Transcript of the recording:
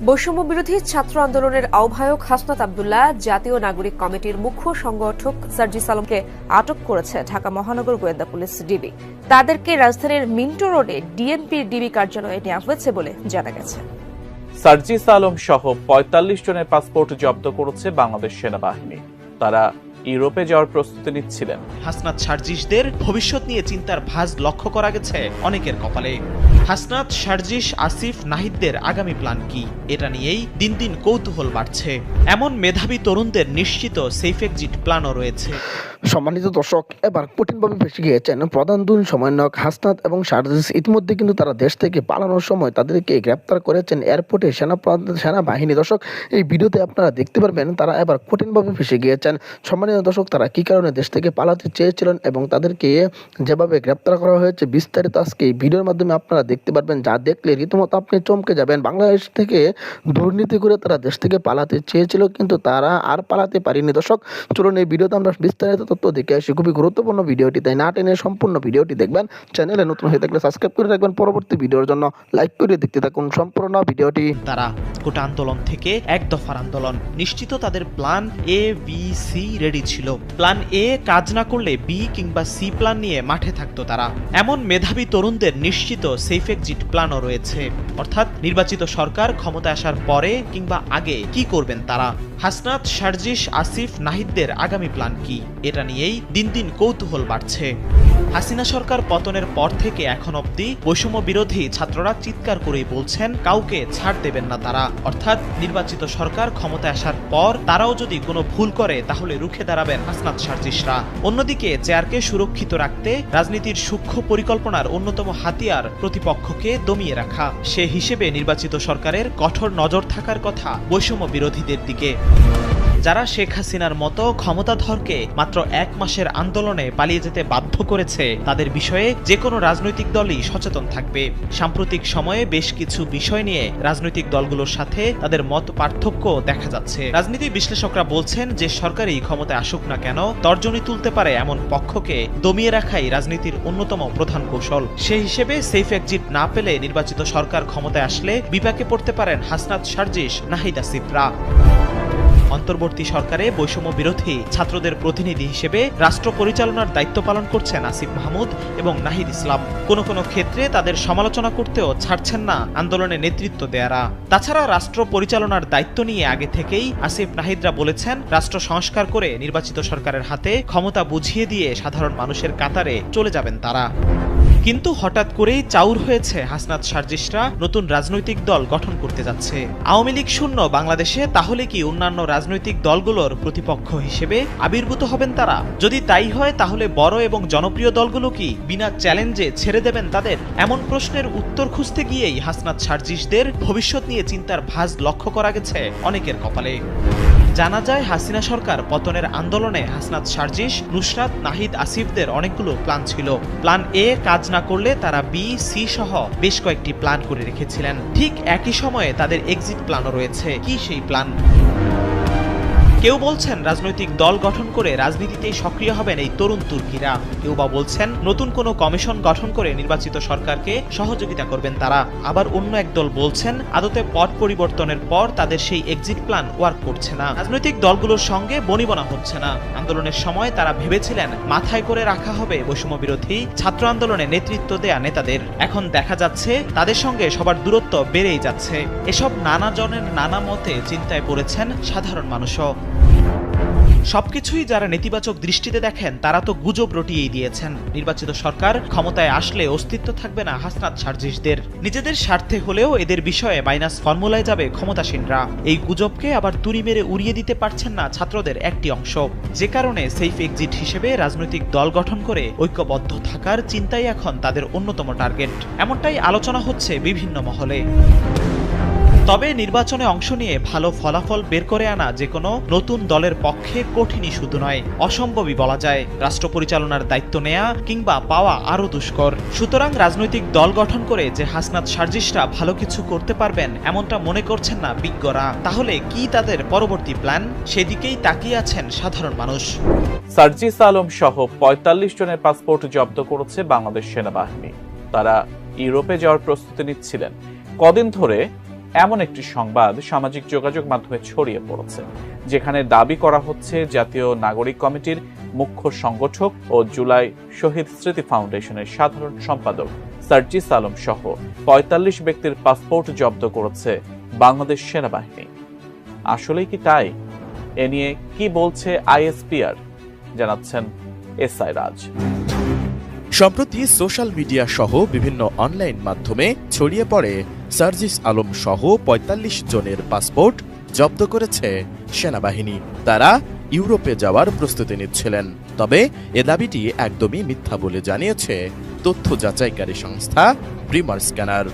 বৈষম্য বিরোধী ছাত্র আন্দোলনের আহ্বায়ক হাসনাত আব্দুল্লাহ জাতীয় নাগরিক কমিটির মুখ্য সংগঠক সার্জিস আলমকে আটক করেছে ঢাকা মহানগর গোয়েন্দা পুলিশ ডিবি। তাদেরকে রাজধানীর মিন্টো রোডে ডিএমপির ডিবি কার্যালয়ে নেওয়া হয়েছে বলে জানা গেছে। সার্জিস আলম সহ ৪৫ জনের পাসপোর্ট জব্দ করেছে বাংলাদেশ সেনাবাহিনী। তারা ইউরোপে যাওয়ার প্রস্তুতি নিচ্ছিলেন। হাসনাত সার্জিসদের ভবিষ্যৎ নিয়ে চিন্তার ভাঁজ লক্ষ্য করা গেছে অনেকের কপালে। হাসনাত, সার্জিস, আসিফ, নাহিদদের আগামী প্ল্যান কি, এটা নিয়েই দিন দিন কৌতূহল বাড়ছে। এমন মেধাবী তরুণদের নিশ্চিত সেফ এক্সিট প্ল্যানও রয়েছে। সম্মানিত দর্শক, এবার কঠিনভাবে ফেঁসে গিয়েছেন প্রধান দুই সমন্বয়ক হাসনাত এবং সার্জিস। ইতিমধ্যে কিন্তু তারা দেশ থেকে পালানোর সময় তাদেরকে গ্রেপ্তার করেছেন এয়ারপোর্টে সেনাবাহিনী। দর্শক, এই ভিডিওতে আপনারা দেখতে পারবেন তারা এবার কঠিনভাবে ফেঁসে গিয়েছেন। সম্মানিত দর্শক, তারা কি কারণে দেশ থেকে পালাতে চেয়েছিলেন এবং তাদেরকে যেভাবে গ্রেপ্তার করা হয়েছে বিস্তারিত আজকে এই ভিডিওর মাধ্যমে আপনারা দেখতে পারবেন, যা দেখলে রীতিমতো আপনি চমকে যাবেন। বাংলাদেশ থেকে দুর্নীতি করে তারা দেশ থেকে পালাতে চেয়েছিল, কিন্তু তারা আর পালাতে পারেনি। দর্শক, চলুন এই ভিডিওতে আমরা বিস্তারিত তথ্য দেখে আসি। খুবই গুরুত্বপূর্ণ ভিডিওটি, তাই না টেনে সম্পূর্ণ ভিডিওটি দেখবেন। চ্যানেলে নতুন হয়ে থাকলে সাবস্ক্রাইব করে রাখবেন। পরবর্তী ভিডিওর জন্য লাইক করে দেখতে থাকুন সম্পূর্ণ ভিডিওটি। তারা গোটা আন্দোলন থেকে এক দফার আন্দোলন নিশ্চিত তাদের plan A, B, C ready ছিল। প্ল্যান এ কাজ না করলে বি কিংবা সি প্ল্যান নিয়ে মাঠে থাকতো তারা। এমন মেধাবী তরুণদের নিশ্চিত সেফ এক্সিট প্ল্যানও রয়েছে, অর্থাৎ নির্বাচিত সরকার ক্ষমতায় আসার পরে কিংবা আগে কি করবেন তারা। হাসনাত, সার্জিস, আসিফ, নাহিদদের আগামী প্ল্যান কি, এটা নিয়েই দিন দিন কৌতূহল বাড়ছে। হাসিনা সরকার পতনের পর থেকে এখন অবধি বৈষম্য বিরোধী ছাত্ররা চিৎকার করেই বলছেন কাউকে ছাড় দেবেন না তারা, অর্থাৎ নির্বাচিত সরকার ক্ষমতায় আসার পর তারাও যদি কোনো ভুল করে তাহলে রুখে দাঁড়াবেন হাসনাত, সার্জিসরা। অন্যদিকে চেয়ারকে সুরক্ষিত রাখতে রাজনীতির সূক্ষ্ম পরিকল্পনার অন্যতম হাতিয়ার প্রতিপক্ষকে দমিয়ে রাখা। সে হিসেবে নির্বাচিত সরকারের কঠোর নজর থাকার কথা বৈষম্য বিরোধীদের দিকে। যারা শেখ হাসিনার মতো ক্ষমতাধরকে মাত্র ১ মাসের আন্দোলনে পালিয়ে যেতে বাধ্য করেছে, তাদের বিষয়ে যে কোনো রাজনৈতিক দলই সচেতন থাকবে। সাম্প্রতিক সময়ে বেশ কিছু বিষয় নিয়ে রাজনৈতিক দলগুলোর সাথে তাদের মত পার্থক্য দেখা যাচ্ছে। রাজনীতি বিশ্লেষকরা বলছেন যে সরকারই ক্ষমতায় আসুক না কেন, তর্জনী তুলতে পারে এমন পক্ষকে দমিয়ে রাখাই রাজনীতির অন্যতম প্রধান কৌশল। সেই হিসেবে সেফ এক্সিট না পেলে নির্বাচিত সরকার ক্ষমতায় আসলে বিপাকে পড়তে পারেন হাসনাত, সার্জিস, নাহিদ, আসিফরা। অন্তর্বর্তী সরকারে বৈষম্য বিরোধী ছাত্রদের প্রতিনিধি হিসেবে রাষ্ট্র পরিচালনার দায়িত্ব পালন করছেন আসিফ মাহমুদ এবং নাহিদ ইসলাম। কোনো কোনো ক্ষেত্রে তাদের সমালোচনা করতেও ছাড়ছেন না আন্দোলনে নেতৃত্ব দেয়ারা। তাছাড়া রাষ্ট্র পরিচালনার দায়িত্ব নিয়ে আগে থেকেই আসিফ, নাহিদরা বলেছেন রাষ্ট্র সংস্কার করে নির্বাচিত সরকারের হাতে ক্ষমতা বুঝিয়ে দিয়ে সাধারণ মানুষের কাতারে চলে যাবেন তারা। কিন্তু হঠাৎ করেই চাউর হয়েছে হাসনাত, সার্জিসরা নতুন রাজনৈতিক দল গঠন করতে যাচ্ছে। আওয়ামী লীগ শূন্য বাংলাদেশে তাহলে কি অন্যান্য রাজনৈতিক দলগুলোর প্রতিপক্ষ হিসেবে আবির্ভূত হবেন তারা? যদি তাই হয় তাহলে বড় এবং জনপ্রিয় দলগুলো কি বিনা চ্যালেঞ্জে ছেড়ে দেবেন তাদের? এমন প্রশ্নের উত্তর খুঁজতে গিয়েই হাসনাত, সার্জিসদের ভবিষ্যৎ নিয়ে চিন্তার ভাঁজ লক্ষ্য করা গেছে অনেকের কপালে। জানা যায় হাসিনা সরকার পতনের আন্দোলনে হাসনাত, সার্জিস, নুসরাত, নাহিদ, আসিফদের অনেকগুলো প্ল্যান ছিল। প্ল্যান এ কাজ না করলে তারা বি, সি সহ বেশ কয়েকটি প্ল্যান করে রেখেছিলেন। ঠিক একই সময়ে তাদের এক্সিট প্ল্যানও রয়েছে। কি সেই প্ল্যান? কেউ বলছেন রাজনৈতিক দল গঠন করে রাজনীতিতেই সক্রিয় হবেন এই তরুণ তুর্কিরা। কেউ বা বলছেন নতুন কোনো কমিশন গঠন করে নির্বাচিত সরকারকে সহযোগিতা করবেন তারা। আবার অন্য এক দল বলছেন আদতে পট পরিবর্তনের পর তাদের সেই এক্সিট প্ল্যান ওয়ার্ক করছে না, রাজনৈতিক দলগুলোর সঙ্গে বনিবনা হচ্ছে না। আন্দোলনের সময় তারা ভেবেছিলেন মাথায় করে রাখা হবে বৈষম্য বিরোধী ছাত্র আন্দোলনে নেতৃত্ব দেয়া নেতাদের। এখন দেখা যাচ্ছে তাদের সঙ্গে সবার দূরত্ব বেড়েই যাচ্ছে। এসব নানা জনের নানা মতে চিন্তায় পড়েছেন সাধারণ মানুষও। সবকিছুই যারা নেতিবাচক দৃষ্টিতে দেখেন তারা তো গুজব রটিয়েই দিয়েছেন। নির্বাচিত সরকার ক্ষমতায় আসলে অস্তিত্ব থাকবে না হাসনাত, সার্জিসদের। নিজেদের স্বার্থে হলেও এদের বিষয়ে মাইনাস ফর্মুলায় যাবে ক্ষমতাসীনরা। এই গুজবকে আবার তুড়ি মেরে উড়িয়ে দিতে পারছেন না ছাত্রদের একটি অংশ। যে কারণে সেফ এক্সিট হিসেবে রাজনৈতিক দল গঠন করে ঐক্যবদ্ধ থাকার চিন্তাই এখন তাদের অন্যতম টার্গেট। এমনটাই আলোচনা হচ্ছে বিভিন্ন মহলে। তবে নির্বাচনে অংশ নিয়ে ভালো ফলাফল বের করে আনা যে কোনো নতুন দলের পক্ষে কঠিনই শুধু নয়, অসম্ভবই বলা যায়। রাষ্ট্র পরিচালনার দায়িত্ব নেয়া কিংবা পাওয়া আরও দুষ্কর। সুতরাং রাজনৈতিক দল গঠন করে যে হাসনাত, সার্জিসরা ভালো কিছু করতে পারবেন এমনটা মনে করছেন না বিজ্ঞরা। তাহলে কি তাদের পরবর্তী প্ল্যান? সেদিকেই তাকিয়ে আছেন সাধারণ মানুষ। সার্জিস আলম সহ ৪৫ জনের পাসপোর্ট জব্দ করেছে বাংলাদেশ সেনাবাহিনী। তারা ইউরোপে যাওয়ার প্রস্তুতি নিচ্ছিলেন। কদিন ধরে এমন একটি সংবাদ সামাজিক যোগাযোগ মাধ্যমে ছড়িয়ে পড়েছে, যেখানে দাবি করা হচ্ছে জাতীয় নাগরিক কমিটির মুখ্য সংগঠক ও জুলাই শহীদ স্মৃতি ফাউন্ডেশনের সাধারণ সম্পাদক সার্জিস আলম সহ ৪৫ ব্যক্তির পাসপোর্ট জব্দ করেছে বাংলাদেশ সেনাবাহিনী। আসলেই কি তাই? এ নিয়ে কি বলছে আইএসপিআর, জানাচ্ছেন এসআই রাজ। সম্প্রতি সোশ্যাল মিডিয়া সহ বিভিন্ন অনলাইন মাধ্যমে ছড়িয়ে পড়ে সার্জিস আলম সহ ৪৫ জনের পাসপোর্ট জব্দ করেছে সেনাবাহিনী। তারা ইউরোপে যাওয়ার প্রস্তুতি নিচ্ছিলেন। তবে এ দাবিটি একদমই মিথ্যা বলে জানিয়েছে তথ্য যাচাইকারী সংস্থা প্রিমার স্ক্যানার।